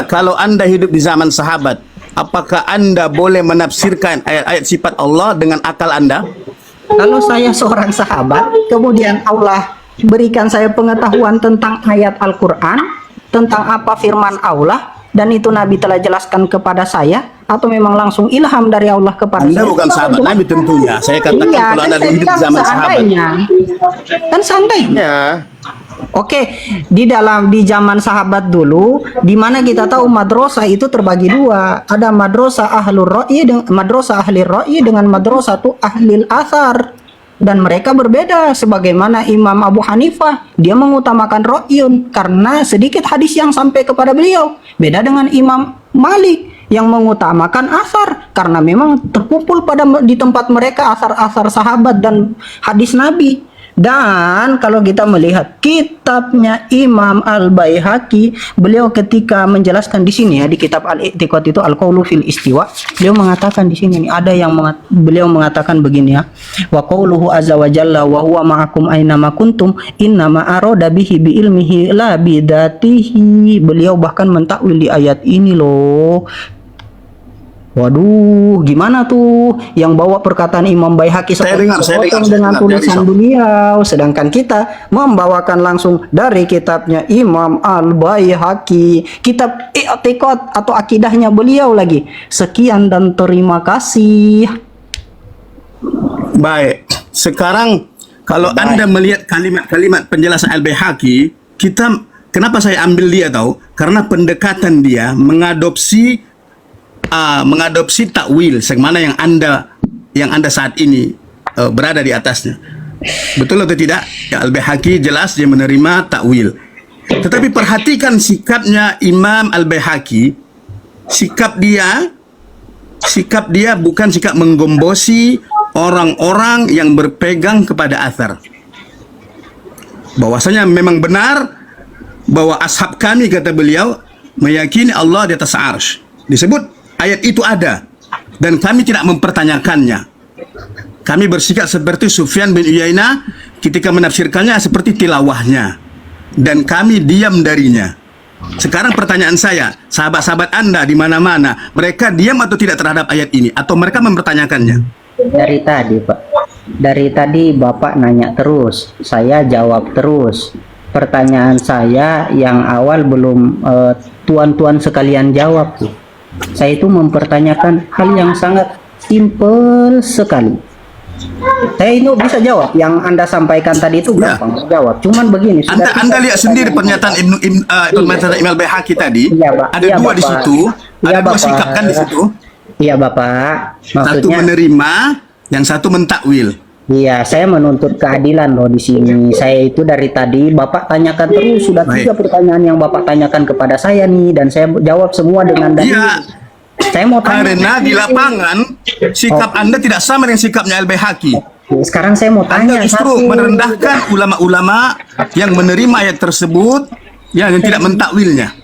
kalau Anda hidup di zaman sahabat, apakah Anda boleh menafsirkan ayat-ayat sifat Allah dengan akal Anda? Kalau saya seorang sahabat, kemudian Allah berikan saya pengetahuan tentang ayat Al-Quran, tentang apa firman Allah, dan itu Nabi telah jelaskan kepada saya, atau memang langsung ilham dari Allah kepada Anda saya. bukan sahabat Nabi tentunya. Saya katakan Iya, kalau Anda hidup di zaman sahabat. seandainya. Kan seandainya. Ya. Oke, di zaman sahabat dulu, di mana kita tahu madrasah itu terbagi dua. Ada madrasah ahlur ra'yi dengan madrasah ahli ra'yi dengan madrasah tu ahlil athar. Dan mereka berbeda, sebagaimana Imam Abu Hanifah, dia mengutamakan ra'yun karena sedikit hadis yang sampai kepada beliau. Beda dengan Imam Malik yang mengutamakan asar karena memang terkumpul di tempat mereka asar-asar sahabat dan hadis Nabi. Dan kalau kita melihat kitabnya Imam Al-Baihaqi, beliau ketika menjelaskan di sini ya, di kitab Al-I'tiqad itu Al-Qaulu fil Istiwa, beliau mengatakan di sini ada yang beliau mengatakan begini ya. Wa qauluhu azza wa jalla wa huwa ma'akum aina ma kuntum innama arada bihi bi ilmihi la bidatihi. Beliau bahkan mentakwil di ayat ini loh. Waduh, gimana tuh yang bawa perkataan Imam Baihaqi sepotong dengan tulisan beliau, sedangkan kita membawakan langsung dari kitabnya Imam Al-Baihaqi, kitab I'tiqad atau akidahnya beliau lagi. Sekian dan terima kasih. Baik, sekarang kalau Anda melihat kalimat-kalimat penjelasan Al-Baihaqi, kenapa saya ambil dia tahu? Karena pendekatan dia mengadopsi takwil sebagaimana yang anda saat ini berada di atasnya. Betul atau tidak? Ya, Al-Baihaqi jelas dia menerima takwil. Tetapi perhatikan sikapnya Imam Al-Baihaqi. Sikap dia bukan sikap menggombosi orang-orang yang berpegang kepada athar. Bahwasanya memang benar bahwa ashab kami, kata beliau, meyakini Allah di atas arsy. Disebut ayat itu ada dan kami tidak mempertanyakannya. Kami bersikap seperti Sufyan bin Uyainah ketika menafsirkannya seperti tilawahnya dan kami diam darinya. Sekarang pertanyaan saya, sahabat-sahabat Anda di mana-mana, mereka diam atau tidak terhadap ayat ini atau mereka mempertanyakannya? Dari tadi, Pak. Dari tadi Bapak nanya terus, saya jawab terus. Pertanyaan saya yang awal belum tuan-tuan sekalian jawab. Saya itu mempertanyakan hal yang sangat simpel sekali. Saya itu bisa jawab yang Anda sampaikan tadi itu gampang jawab. Cuman begini, Anda lihat sendiri pernyataan Imam Al-Baihaqi tadi. Iya, Pak. Ada dua di situ. Ada dua sikap kan di situ. Iya, Bapak. Maksudnya satu menerima, yang satu mentakwil. Iya, saya menuntut keadilan loh di sini. Saya itu dari tadi Bapak tanyakan terus, sudah 3 pertanyaan yang Bapak tanyakan kepada saya nih, dan saya jawab semua dengan dalil. Iya. Saya mau tanya. Karena di lapangan sikap Anda tidak sama dengan sikapnya Al-Baihaqi. Sekarang saya mau tanya. Anda justru merendahkan ulama-ulama yang menerima ayat tersebut, yang tidak mentakwilnya.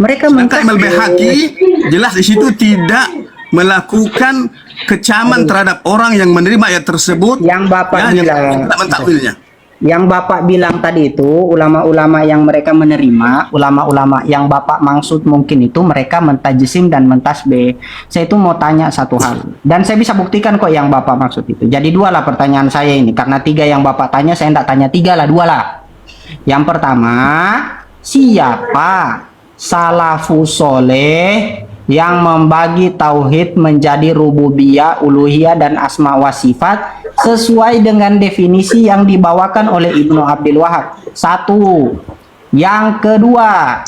Mereka Imam Al-Baihaqi jelas di situ tidak melakukan kecaman terhadap orang yang menerima ayat tersebut yang Bapak bilang, tidak mentakwilnya. Yang Bapak bilang tadi itu ulama-ulama yang mereka menerima, ulama-ulama yang Bapak maksud mungkin itu mereka mentajsim dan mentasbih. Saya itu mau tanya satu hal dan saya bisa buktikan kok yang Bapak maksud itu. Jadi 2 lah pertanyaan saya ini, karena 3 yang Bapak tanya saya tidak tanya 3 lah, 2 lah. Yang pertama, siapa salafus soleh yang membagi tauhid menjadi rububiyah, uluhiyah, dan asma wa sifat sesuai dengan definisi yang dibawakan oleh Ibnu Abdul Wahab? 1. Yang kedua,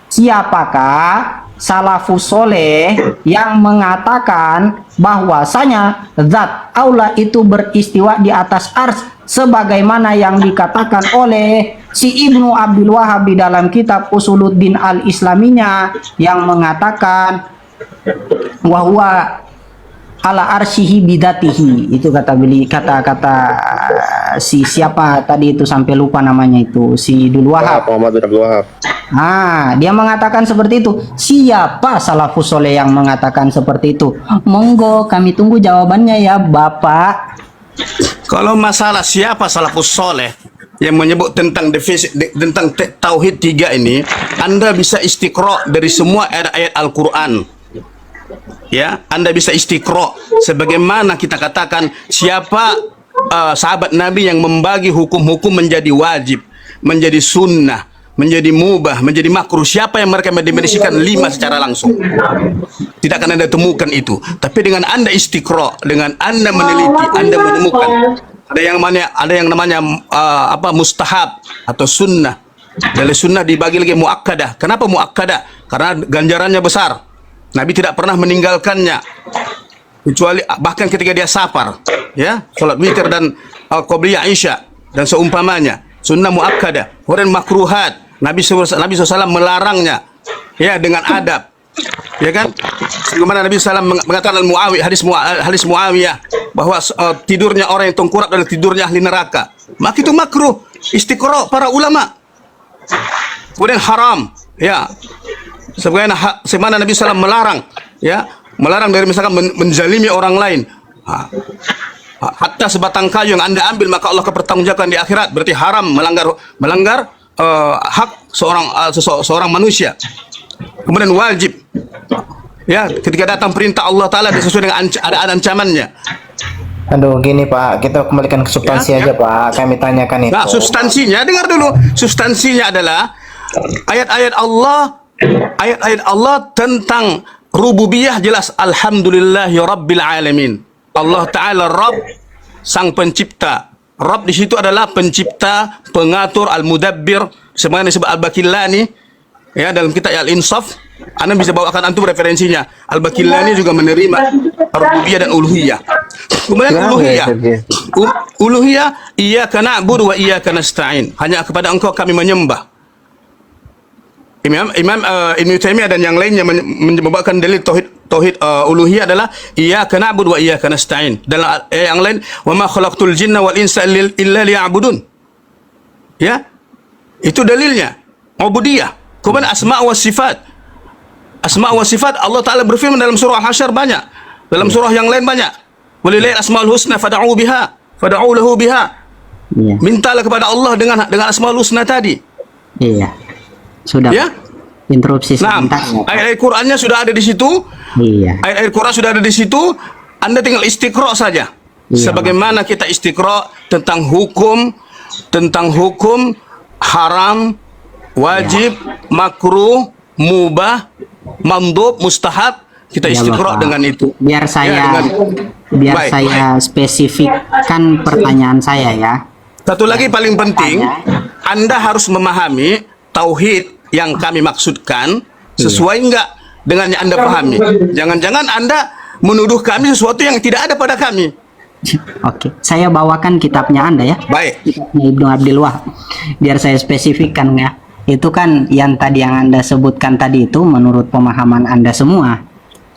siapakah salafus soleh yang mengatakan bahwasanya zat Allah itu beristiwa di atas ars sebagaimana yang dikatakan oleh si Ibnu Abdul Wahab di dalam kitab Usuluddin al-Islaminya, yang mengatakan wahwa ala arsyihi bidatihi. Itu kata si siapa tadi itu, sampai lupa namanya itu, si Abdul Wahab. Muhammad bin Abdul Wahab. Dia mengatakan seperti itu. Siapa salafus soleh yang mengatakan seperti itu? Monggo kami tunggu jawabannya ya Bapak. Kalau masalah siapa salafus soleh, yang menyebut tentang tentang tauhid 3 ini, Anda bisa istiqra dari semua ayat-ayat Al-Quran. Ya, Anda bisa istiqra sebagaimana kita katakan siapa sahabat Nabi yang membagi hukum-hukum menjadi wajib, menjadi sunnah, menjadi mubah, menjadi makruh. Siapa yang mereka mendefinisikan 5 secara langsung? Tidak akan Anda temukan itu. Tapi dengan Anda istiqra, dengan Anda meneliti, Anda menemukan ada yang namanya mustahab atau sunnah. Dari sunnah dibagi lagi muakkadah. Kenapa muakkadah? Karena ganjarannya besar. Nabi tidak pernah meninggalkannya, kecuali bahkan ketika dia safar, ya, salat witir dan qabliyah isya dan seumpamanya. Sunnah muakkadah. Kemudian makruhat, Nabi SAW melarangnya, ya, dengan adab, ya kan? Bagaimana Nabi SAW mengatakan hadis Muawiyah bahwa tidurnya orang yang tengkurap adalah tidurnya ahli neraka. Maka itu makruh, istiqra para ulama. Kemudian haram, ya, sebagaimana Nabi SAW melarang, ya, melarang dari misalkan menzalimi orang lain. Hatta sebatang kayu yang Anda ambil maka Allah akan pertanggungjawabkan di akhirat. Berarti haram melanggar hak seorang manusia. Kemudian wajib, ya, ketika datang perintah Allah Ta'ala sesuai dengan ada ancamannya. Aduh, gini Pak, kita kembalikan ke substansi aja Pak. Kami tanyakan itu. Nah, substansinya, dengar dulu. Substansinya adalah ayat-ayat Allah tentang rububiyah jelas. Alhamdulillahi Rabbil Alamin. Allah Ta'ala Rabb, sang pencipta. Rabb di situ adalah pencipta, pengatur, al-mudabbir, sebagaimana disebut Al-Bakillani, ya, dalam kitab Al-Insaf. Anda bisa bawakan antum referensinya. Al-Bakillani juga menerima rububiyah dan uluhiyah. Kemudian uluhiyah, iyyaka na'budu wa iyyaka nasta'in. Hanya kepada Engkau kami menyembah. Imam Ibnu Taimiyah dan yang lainnya membawakan dalil tauhid uluhiyah adalah iyyaka na'budu wa iyyaka nasta'in. Dalam ayat yang lain, wa ma khalaqtul jinna wal insa illa liya'budun. Ya, itu dalilnya ubudiyah. Kemudian asma wa sifat. Asma wa sifat, Allah Ta'ala berfirman dalam surah Al-Hasyr banyak, dalam surah yang lain banyak. Walillahi asmaul husna fad'u lahu biha. Iya. Mintalah kepada Allah dengan asmaul husna tadi. Iya. Sudah. Ya? Interupsi Nah, sebentar. Ya, Pak. ayat-ayat Qur'annya sudah ada di situ. Iya. Ayat-ayat Qur'an sudah ada di situ. Anda tinggal istiqra saja. Iya, Sebagaimana kita istiqra tentang hukum haram, wajib, makruh, mubah, mandub, mustahab, kita Iya, istiqra Bapak. dengan itu. Biar saya Baik. saya spesifikkan pertanyaan saya ya. Satu lagi paling penting, Anda harus memahami tauhid yang kami maksudkan sesuai enggak dengan yang Anda pahami. Jangan-jangan Anda menuduh kami sesuatu yang tidak ada pada kami. Oke, saya bawakan kitabnya Anda ya. Baik. Kitabnya Ibnu Abdul Wahab. Biar saya spesifikkan ya. Itu kan yang tadi yang Anda sebutkan tadi itu menurut pemahaman Anda semua.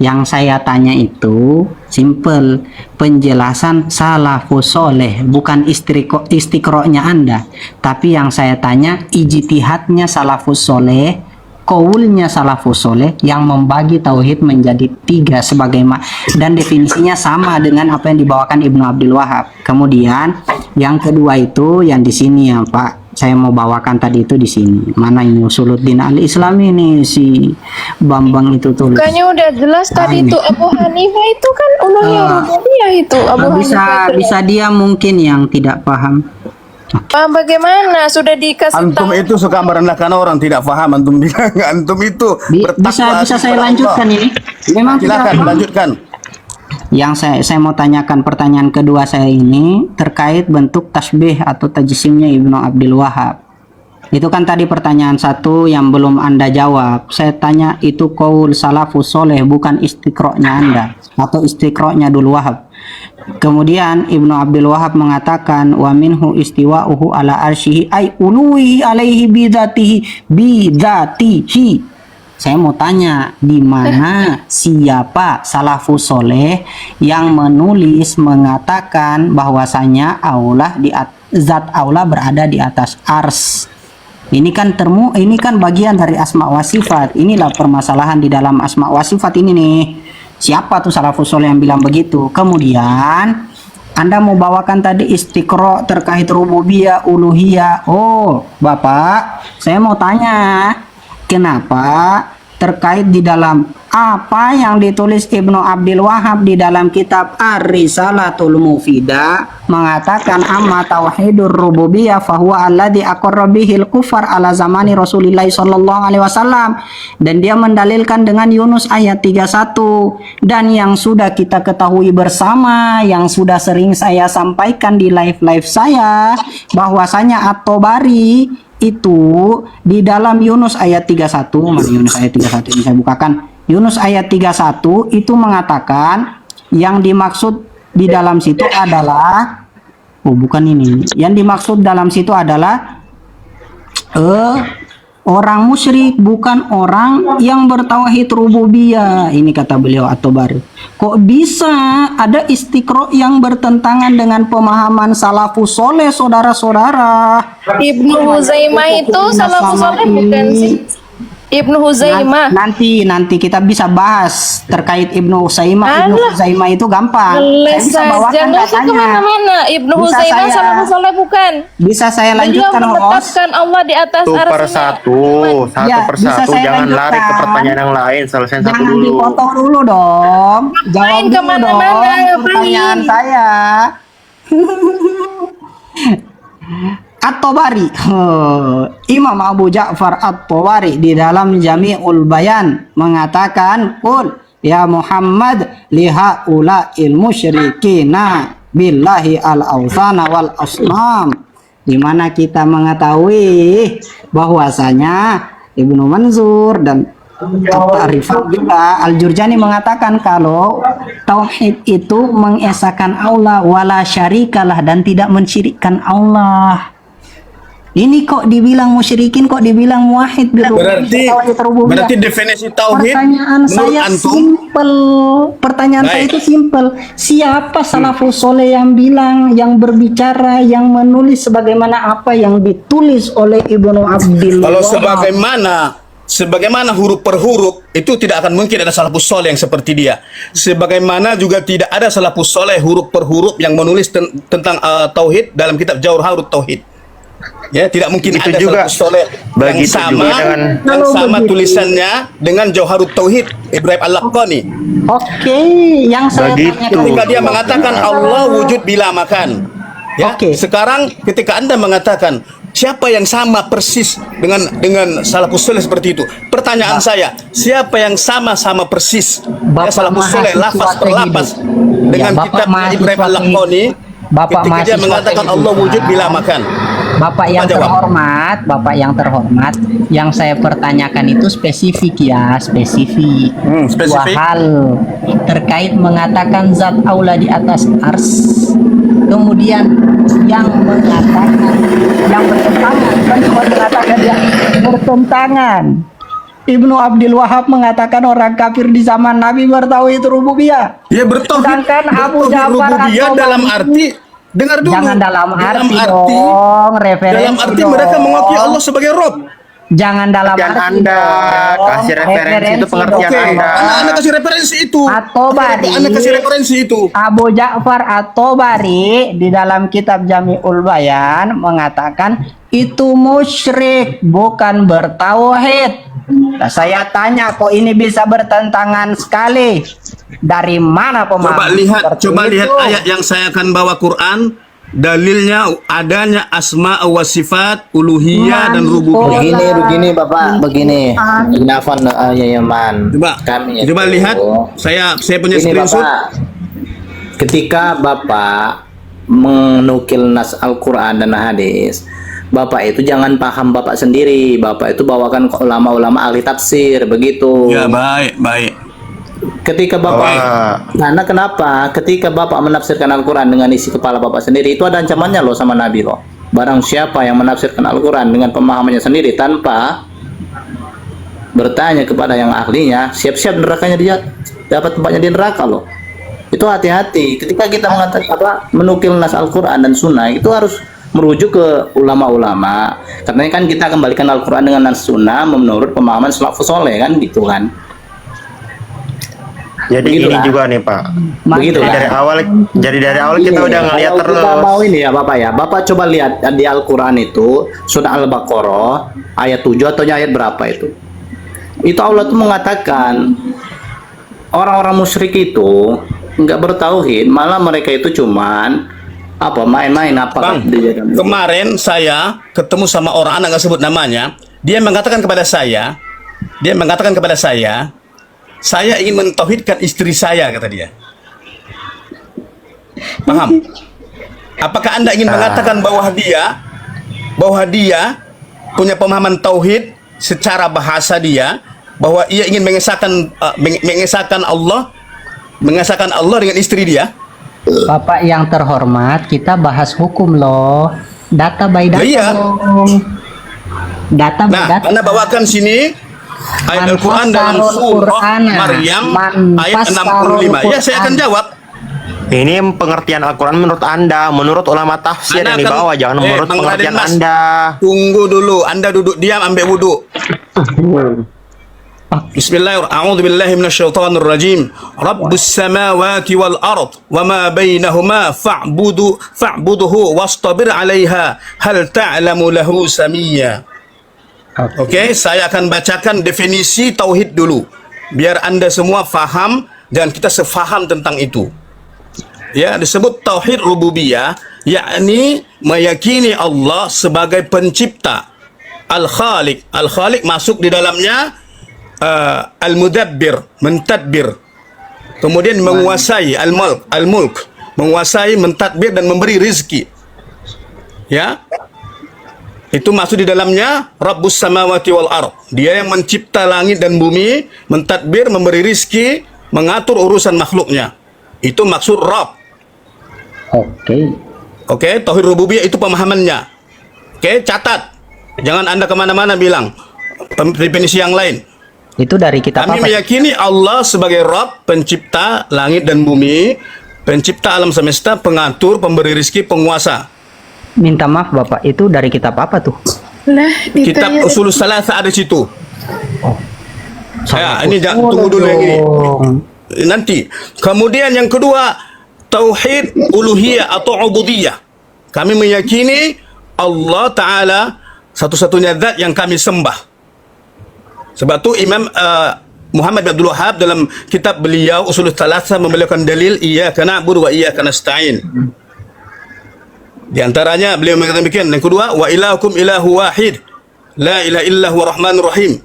Yang saya tanya itu simple, penjelasan salafus soleh, bukan istiqro'nya Anda. Tapi yang saya tanya ijtihadnya salafus soleh, kaulnya salafus soleh yang membagi tauhid menjadi 3 sebagaimana dan definisinya sama dengan apa yang dibawakan Ibnu Abdul Wahab. Kemudian yang kedua itu yang di sini ya Pak. Saya mau bawakan tadi itu di sini. Mana ini Usuluddin Al-Islam ini si Bambang itu tulis. Bukannya udah jelas tadi ini. itu Abu Hanifah itu kan uluhiyah rububiyah itu Abu Hanifah itu. bisa dia mungkin yang tidak paham. Bagaimana sudah dikasih Antum tahu? itu suka merendahkan orang, tidak paham. Antum bilang antum itu Bisa saya lanjutkan ini. Memang Silakan tidak. lanjutkan. Yang saya mau tanyakan pertanyaan kedua saya ini terkait bentuk tasbih atau tajsimnya Ibnu Abdul Wahab. Itu kan tadi pertanyaan satu yang belum Anda jawab. Saya tanya itu qaul salafus soleh bukan istiqro'nya Anda atau istiqro'nya Abdul Wahab. Kemudian Ibnu Abdul Wahab mengatakan wa minhu istiwa'uhu ala arsyihi ay uluhi alaihi bidzatihi. Saya mau tanya di mana siapa salafus soleh yang menulis mengatakan bahwasanya Allah zat Allah berada di atas ars. Ini kan bagian dari asma wa sifat. Inilah permasalahan di dalam asma wa sifat ini nih. Siapa tuh salafus soleh yang bilang begitu? Kemudian Anda mau bawakan tadi istiqro terkait rububiyah, uluhiyah. Oh, Bapak, saya mau tanya, kenapa terkait di dalam apa yang ditulis Ibnu Abdul Wahab di dalam kitab Ar-Risalatul Mufidah mengatakan amma tauhidur rububiyah fahuwa alladzi aqarra bihil kufar ala zamani Rasulillah sallallahu alaihi wasallam, dan dia mendalilkan dengan Yunus ayat 31, dan yang sudah kita ketahui bersama, yang sudah sering saya sampaikan di live-live saya, bahwasanya At-Tabari itu di dalam Yunus ayat 31, mana Yunus ayat 31 ini saya bukakan. Yunus ayat 31 itu mengatakan yang dimaksud di dalam situ adalah, oh bukan ini. Yang dimaksud dalam situ adalah orang musyrik, bukan orang yang bertauhid rububiyah. Ini kata beliau At-Tabari. Kok bisa ada istiqro yang bertentangan dengan pemahaman salafus soleh, saudara-saudara? Ibnu Huzaimah itu salafus soleh bukan sih? Ibnu Huzaimah. Nanti kita bisa bahas terkait Ibnu Huzaimah. Ibnu Huzaimah itu gampang. Les Saya bisa saja, bawakan nggak usah datanya. kemana-mana. Ibnu Bisa Huzaimah saya- salafus soleh bukan? Bisa saya Beliau lanjutkan, host? menetapkan Allah di atas Satu per arsy-Nya. satu, satu Ya, per bisa satu. saya Jangan lari ke lanjutkan. pertanyaan yang lain. Selesaikan satu Jangan dulu. dipotong dulu dong. Jawab Ngapain dulu kemana-mana, dong ngapain? pertanyaan saya. At-Tabari, Imam Abu Ja'far At-Tabari di dalam Jami'ul Bayan mengatakan, "Qul ya Muhammad liha ula'il musyrikina billahi al-awthana wal asnam." Di mana kita mengetahui bahwasanya Ibnu Manzur dan At-Tarifat juga Al-Jurjani mengatakan kalau tauhid itu mengesahkan Allah wala syarikalah, dan tidak mensyirikkan Allah. Ini kok dibilang musyrikin, kok dibilang muwahhid Berarti tauhid rububiyah. berarti definisi tauhid Pertanyaan menurut saya antum simpel. Pertanyaan saya Baik. itu simpel. Siapa salafus soleh yang bilang, yang berbicara, yang menulis sebagaimana apa yang ditulis oleh Ibnu Abdul kalau Wahab? sebagaimana huruf per huruf itu tidak akan mungkin ada salafus soleh yang seperti dia. Sebagaimana juga tidak ada salafus soleh huruf per huruf yang menulis tentang tauhid dalam kitab Jawharut Tauhid. Ya, tidak mungkin Begitu ada juga. salafus soleh yang Begitu sama juga dengan- yang Kalau sama begitu. tulisannya dengan Jawharut Tauhid Ibrahim Al-Laqani. Oke, yang saya Begitu. tanyakan Ketika dia mengatakan Allah wujud bila makan. Ya, Oke. sekarang ketika Anda mengatakan siapa yang sama persis dengan salafus soleh seperti itu? Pertanyaan saya, siapa yang sama persis Bapak salafus soleh mahasiswa lafaz per lafaz kehidupan. dengan Ya, Bapak kitab mahasiswa Ibrahim Al-Laqani Bapak ketika dia mahasiswa mengatakan kehidupan. Allah wujud bila makan? Bapak yang Apa jawab? terhormat, Bapak yang terhormat, yang saya pertanyakan itu spesifik ya, spesifik. Spesifik. Dua hal terkait mengatakan zat aula di atas ars. Kemudian yang mengatakan yang bertentangan, kan cuma mengatakan yang bertentangan. Ibnu Abdul Wahab mengatakan orang kafir di zaman Nabi bertauhid rububiyah. Ya bertauhid, Sedangkan Abu bertauhid Ja'far rububiyah At-Tabari- dalam arti dengar dulu. Jangan dalam arti dong, referensi dalam arti dong. mereka mengakui Allah sebagai Rob. Jangan dalam Pengertian arti Anda, dong. kasih referensi itu pengertian Oke, Anda. Anda kasih referensi itu. At-Tabari. Anda kasih referensi itu. Abu Ja'far At-Tabari di dalam kitab Jami'ul Bayan mengatakan itu musyrik, bukan bertauhid. Nah, saya tanya, kok ini bisa bertentangan sekali? Dari mana pemahaman seperti Coba lihat itu? ayat yang saya akan bawa Quran. Dalilnya adanya asma wa sifat, uluhiyah dan rububiyah. Begini Bapak, begini. Inafan ya Man. Coba, Kami coba itu- lihat. Saya punya Ini screenshot. Bapak, ketika Bapak menukil nas Al-Quran dan hadis, Bapak itu jangan paham Bapak sendiri. Bapak itu bawakan ke ulama-ulama ahli tafsir, begitu. Ya, baik. Ketika Bapak, karena kenapa? Ketika Bapak menafsirkan Al-Quran dengan isi kepala Bapak sendiri, itu ada ancamannya loh sama Nabi loh. Barang siapa yang menafsirkan Al-Quran dengan pemahamannya sendiri tanpa bertanya kepada yang ahlinya, siap-siap nerakanya dia dapat tempatnya di neraka loh. Itu hati-hati. Ketika kita mengatakan menukil nas Al-Quran dan Sunnah, itu harus merujuk ke ulama-ulama. Karena kan kita kembalikan Al-Quran dengan nas Sunnah menurut pemahaman salafus soleh kan, gitu kan. Jadi Begitulah. ini juga nih Pak. Begitu Jadi dari awal kita Begini, udah ngeliat kalau terus. kita mau ini ya Bapak ya. Bapak coba lihat di Al-Quran itu surah Al-Baqarah ayat 7 atau ayat berapa itu? Itu Allah tuh mengatakan orang-orang musyrik itu nggak bertauhid, malah mereka itu cuman apa main-main apa Bang, kemarin saya ketemu sama orang, anak nggak sebut namanya. Dia mengatakan kepada saya, saya ingin mentauhidkan istri saya, kata dia. Paham? Apakah Anda ingin mengatakan bahwa dia punya pemahaman tauhid secara bahasa dia, bahwa ia ingin mengesahkan Allah dengan istri dia? Bapak yang terhormat, kita bahas hukum loh. Data by data Iya. dong. Data by Nah, data. Anda bawakan sini ayat Al-Quran dalam surah Maryam ayat 65. Ya, saya akan jawab. Ini pengertian Al-Quran menurut Anda, menurut ulama tafsir Anda yang akan- dibawa, jangan menurut Bang pengertian Raden Mas, Anda. Tunggu dulu, Anda duduk diam, ambil wudhu. Bismillahirrahmanirrahim. A'udzu billahi minasyaitonir rajim. Rabbus samawati wal ard wa ma bainahuma fa'buduhu wastabir 'alaiha hal ta'lamu lahu samiyya. Oke, saya akan bacakan definisi tauhid dulu biar Anda semua faham dan kita sefaham tentang itu. Ya, disebut tauhid rububiyah, yakni meyakini Allah sebagai pencipta, al-khaliq. Al-khaliq masuk di dalamnya al-mudabbir, mentadbir. Kemudian menguasai al-mulk, menguasai, mentadbir dan memberi rizki. Ya. Itu masuk di dalamnya Rabbus samawati wal ard. Dia yang mencipta langit dan bumi, mentadbir, memberi rizki, mengatur urusan makhluknya. Itu maksud Rabb. Oke, tauhid rububiyah itu pemahamannya. Oke, catat. Jangan Anda kemana-mana bilang definisi yang lain. Itu dari kita Kami apa? meyakini Allah sebagai Rabb, pencipta langit dan bumi, pencipta alam semesta, pengatur, pemberi rizki, penguasa. Minta maaf Bapak, itu dari kitab apa tuh? Lah, Kitab ditanya. Usul Salasah ada situ. Ya, ini tunggu dulu yang ini. Nanti. Kemudian yang kedua, tauhid uluhiyah atau ubudiyah. Kami meyakini Allah Ta'ala satu-satunya zat yang kami sembah. Sebab tu Imam Muhammad bin Abdul Wahhab dalam kitab beliau Usul Salasah membelikan dalil iyyaka na'budu wa iyyaka nasta'in. Di antaranya beliau mengatakan demikian. Yang kedua, wa ilahukum ilahu wahid, la ilaha illa huwa rahmanur rahim.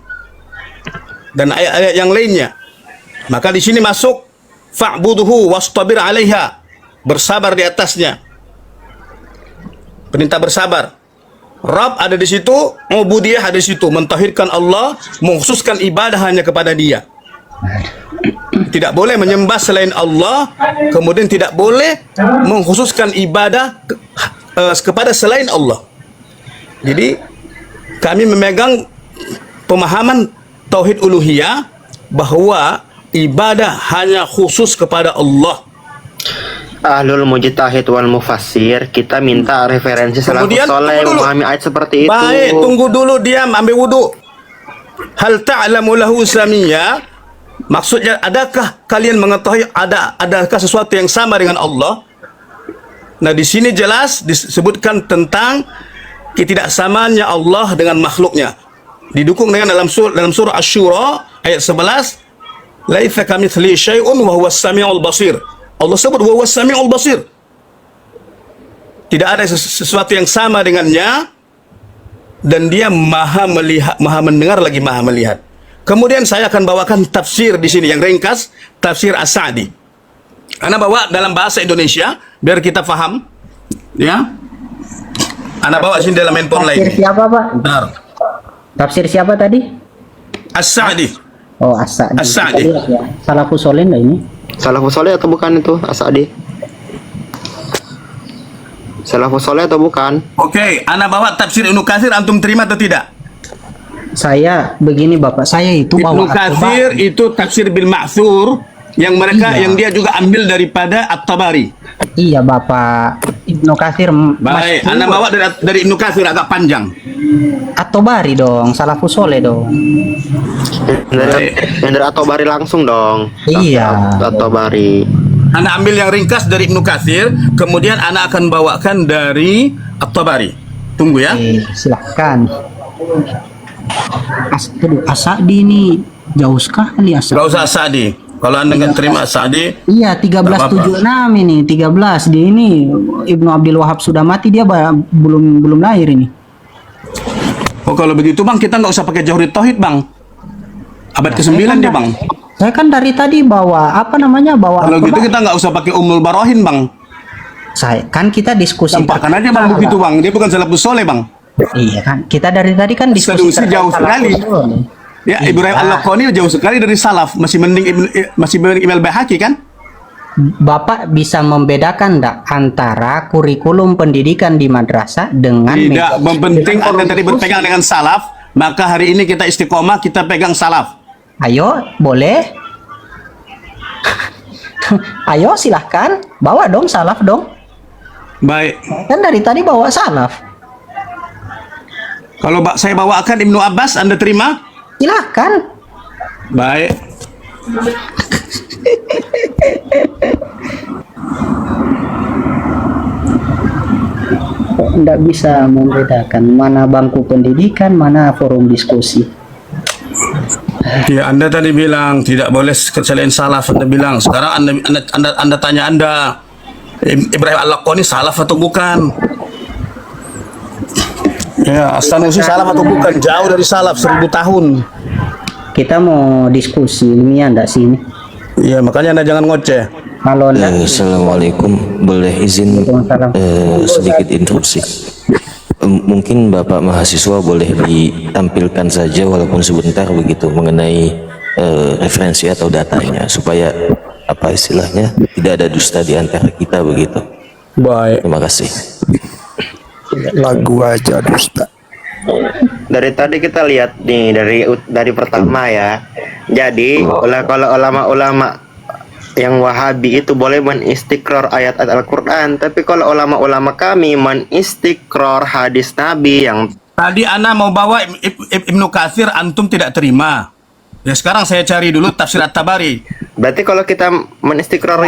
Dan ayat-ayat yang lainnya. Maka di sini masuk fa'buduhu wastabir 'alaiha. Bersabar di atasnya. Perintah bersabar. Rabb ada di situ, ubudiyah ada di situ, mentauhidkan Allah, mengkhususkan ibadah hanya kepada Dia. Tidak boleh menyembah selain Allah, kemudian tidak boleh mengkhususkan ibadah kepada selain Allah. Jadi kami memegang pemahaman tauhid uluhiyah bahwa ibadah hanya khusus kepada Allah. Ahlul mujtahid wal mufassir, kita minta referensi salafus Kemudian, soleh tunggu dulu. memahami ayat seperti itu. Baik, tunggu dulu, diam, ambil wudhu. Hal ta'lamu lahu samiyya, maksudnya adakah kalian mengetahui adakah sesuatu yang sama dengan Allah? Nah, di sini jelas disebutkan tentang ketidaksamaannya Allah dengan makhluknya. Didukung dengan dalam surah Asy-Syura ayat 11, laitsa kamitslihi syai'un wa huwas samiul basir. Allah sebut wa huwas samiul basir. Tidak ada sesuatu yang sama dengannya, dan Dia maha melihat, maha mendengar lagi maha melihat. Kemudian saya akan bawakan tafsir di sini yang ringkas, tafsir As-Sa'di. Ana bawa dalam bahasa Indonesia biar kita faham, ya. Ana bawa sini dalam handphone lain. Tafsir siapa Pak? Bentar. Tafsir siapa tadi? As-Sa'di. Oh, As-Sa'di. As-Sa'di. Ya. Salafus Soleh nggak ini? Salafus soleh atau bukan itu, As-Sa'di? Salafus soleh atau bukan? Oke, ana bawa tafsir Ibnu Katsir, antum terima atau tidak? Saya begini Bapak, saya itu Ibnu bawa Katsir itu tafsir bil ma'thur yang mereka Iya. yang dia juga ambil daripada At-Tabari. Iya Bapak. Ibnu Katsir Baik, Anda bawa dari Ibnu Katsir agak panjang. atau Bari dong, Salafus Soleh dong. Yang dari At-Tabari langsung dong. Iya. At-Tabari. Anda ambil yang ringkas dari Ibnu Katsir, kemudian Anda akan bawakan dari At-Tabari. Tunggu ya. Silahkan. As-Sa'di ini jauh sekali As-Sa'di. Gak usah Sa'di. Kalau Anda nggak terima Sa'di, Iya, 1376 ini, 13 di ini Ibnu Abdul Wahab sudah mati, dia belum lahir ini. oh kalau begitu Bang, kita nggak usah pakai Jauhrid Tauhid Bang. Abad ke-9 dia Bang. Saya kan dari tadi bawa bawa Kalau gitu At-Tabari. kita nggak usah pakai Ummul Barohin Bang. Saya kan kita diskusi Tampakkan aja Bang begitu Bang. Dia bukan Salafus Soleh Bang. Iya kan, kita dari tadi kan diskusi Sedusi jauh sekali. Ya, Ibrahim Al-Laqani jauh sekali dari salaf. Masih mending Imam Al-Baihaqi kan? Bapak bisa membedakan enggak antara kurikulum pendidikan di madrasah dengan Tidak penting dengan Anda forum tadi diskusi? berpegang dengan salaf, maka hari ini kita istiqomah, kita pegang salaf. Ayo, boleh? Ayo silahkan, bawa dong salaf dong. Baik. Kan dari tadi bawa salaf. Kalau saya bawakan Ibnu Abbas, Anda terima? Silahkan. Baik. Kok enggak bisa membedakan mana bangku pendidikan, mana forum diskusi? Ya, Anda tadi bilang tidak boleh kecelain salaf. Anda bilang sekarang Anda tanya Ibrahim Al-Laqani salaf atau bukan? Ya, As-Sanusi salaf atau bukan? Jauh dari salaf 1000 tahun. Kita mau diskusi ilmiah enggak sih ini? Iya, makanya Anda jangan ngoceh. Kalau enggak, Assalamualaikum, boleh izin Waalaikumsalam. sedikit interupsi. Mungkin Bapak mahasiswa boleh ditampilkan saja walaupun sebentar begitu mengenai referensi atau datanya supaya apa istilahnya tidak ada dusta di antara kita begitu. Baik. Terima kasih. Lagu aja dusta. Dari tadi kita lihat nih dari pertama ya. Jadi kalau ulama-ulama yang Wahabi itu boleh menistiqrar ayat-ayat Al-Quran, tapi kalau ulama-ulama kami menistiqrar hadis Nabi yang Tadi Ana mau bawa Ibnu Katsir, antum tidak terima. Ya sekarang saya cari dulu tafsir At-Tabari. berarti kalau kita menistiqrar